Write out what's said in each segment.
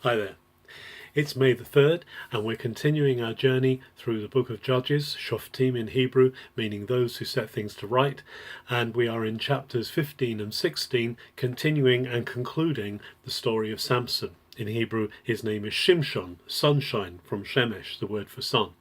Hi there. It's May the 3rd, and we're continuing our journey through the book of Judges, Shoftim in Hebrew, meaning those who set things to right, and we are in chapters 15 and 16, continuing and concluding the story of Samson. In Hebrew, his name is Shimshon, sunshine, from Shemesh, the word for sun.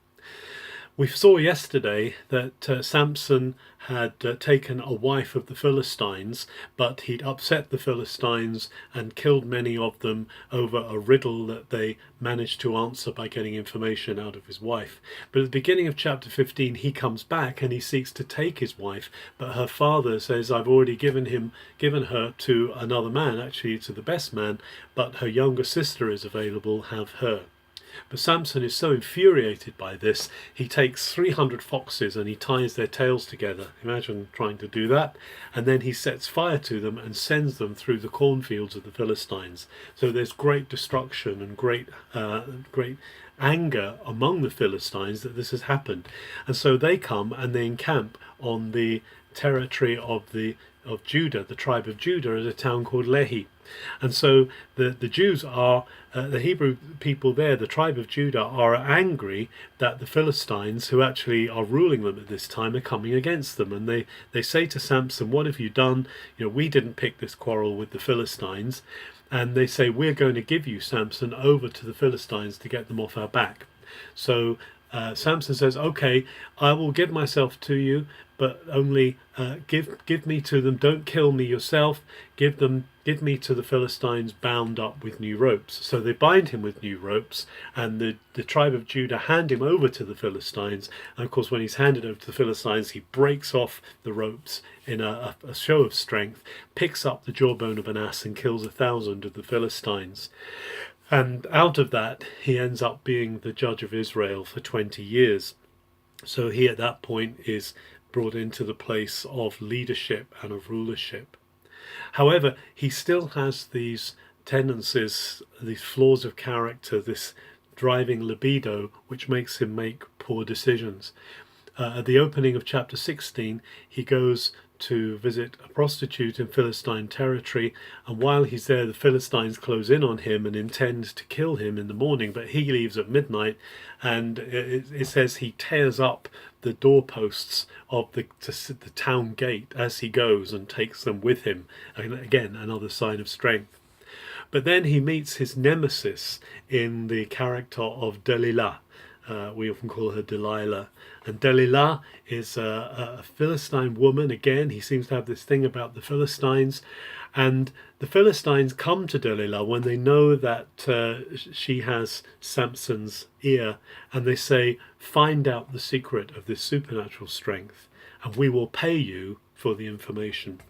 We saw yesterday that Samson had taken a wife of the Philistines, but he'd upset the Philistines and killed many of them over a riddle that they managed to answer by getting information out of his wife. But at the beginning of chapter 15, he comes back and he seeks to take his wife, but her father says, I've already given her to another man, actually to the best man, but her younger sister is available, have her. But Samson is so infuriated by this, he takes 300 foxes and he ties their tails together. Imagine trying to do that. And then he sets fire to them and sends them through the cornfields of the Philistines. So there's great destruction and great anger among the Philistines that this has happened. And so they come and they encamp on the territory of Judah, the tribe of Judah, at a town called Lehi. And so the Jews are, the Hebrew people there, the tribe of Judah, are angry that the Philistines, who actually are ruling them at this time, are coming against them. And they say to Samson, what have you done? We didn't pick this quarrel with the Philistines. And they say, we're going to give you, Samson, over to the Philistines to get them off our back. So Samson says, okay, I will give myself to you, but only give me to them. Don't kill me yourself. Give me to the Philistines bound up with new ropes. So they bind him with new ropes, and the tribe of Judah hand him over to the Philistines. And of course, when he's handed over to the Philistines, he breaks off the ropes in a show of strength, picks up the jawbone of an ass and kills 1,000 of the Philistines. And out of that, he ends up being the judge of Israel for 20 years. So he at that point is brought into the place of leadership and of rulership. However, he still has these tendencies, these flaws of character, this driving libido, which makes him make poor decisions. At the opening of chapter 16, he goes to visit a prostitute in Philistine territory, and while he's there, the Philistines close in on him and intend to kill him in the morning, but he leaves at midnight, and it says he tears up the doorposts of the town gate as he goes and takes them with him. And again, another sign of strength. But then he meets his nemesis in the character of Delilah. We often call her Delilah. And Delilah is a Philistine woman. Again, he seems to have this thing about the Philistines. And the Philistines come to Delilah when they know that she has Samson's ear. And they say, find out the secret of this supernatural strength, and we will pay you for the information.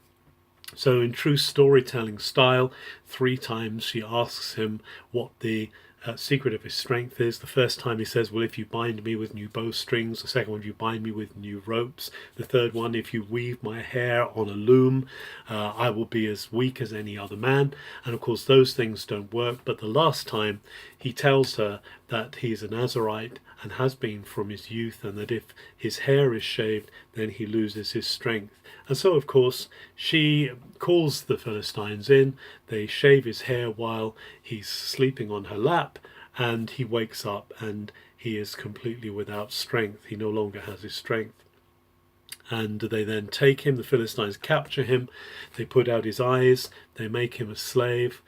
So in true storytelling style, 3 times she asks him what the secret of his strength is. The first time he says, well, if you bind me with new bowstrings. The second one, if you bind me with new ropes. The third one, if you weave my hair on a loom, I will be as weak as any other man. And of course those things don't work. But the last time, he tells her that he is a Nazarite and has been from his youth, and that if his hair is shaved, then he loses his strength. And so, of course, she calls the Philistines in. They shave his hair while he's sleeping on her lap, and he wakes up and he is completely without strength. He no longer has his strength. And they then take him, the Philistines capture him, they put out his eyes, they make him a slave,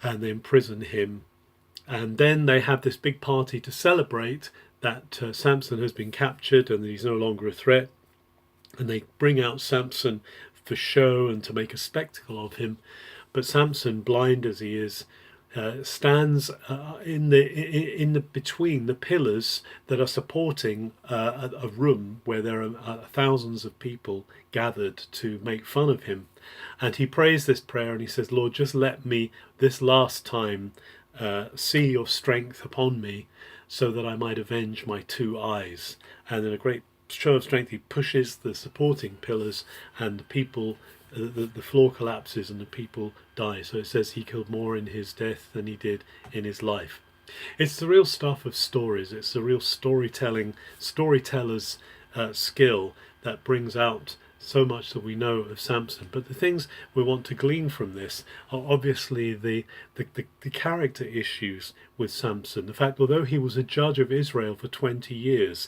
and they imprison him. And then they have this big party to celebrate that Samson has been captured and he's no longer a threat. And they bring out Samson for show and to make a spectacle of him. But Samson, blind as he is, stands in the between the pillars that are supporting a room where there are thousands of people gathered to make fun of him. And he prays this prayer and he says, Lord, just let me this last time see your strength upon me, so that I might avenge my 2 eyes. And in a great show of strength, he pushes the supporting pillars, and the people, the floor collapses and the people die. So it says he killed more in his death than he did in his life. It's the real stuff of stories. It's the real storyteller's skill that brings out so much that we know of Samson. But the things we want to glean from this are obviously the character issues with Samson. The fact, although he was a judge of Israel for 20 years,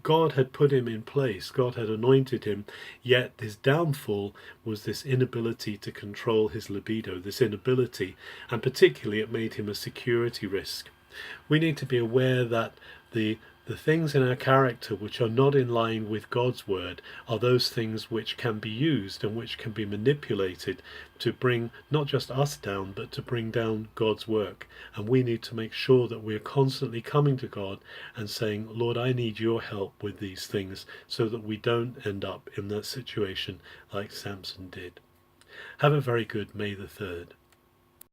God had put him in place, God had anointed him, yet his downfall was this inability to control his libido, this inability, and particularly it made him a security risk. We need to be aware that the things in our character which are not in line with God's word are those things which can be used and which can be manipulated to bring not just us down, but to bring down God's work. And we need to make sure that we are constantly coming to God and saying, Lord, I need your help with these things, so that we don't end up in that situation like Samson did. Have a very good May the 3rd.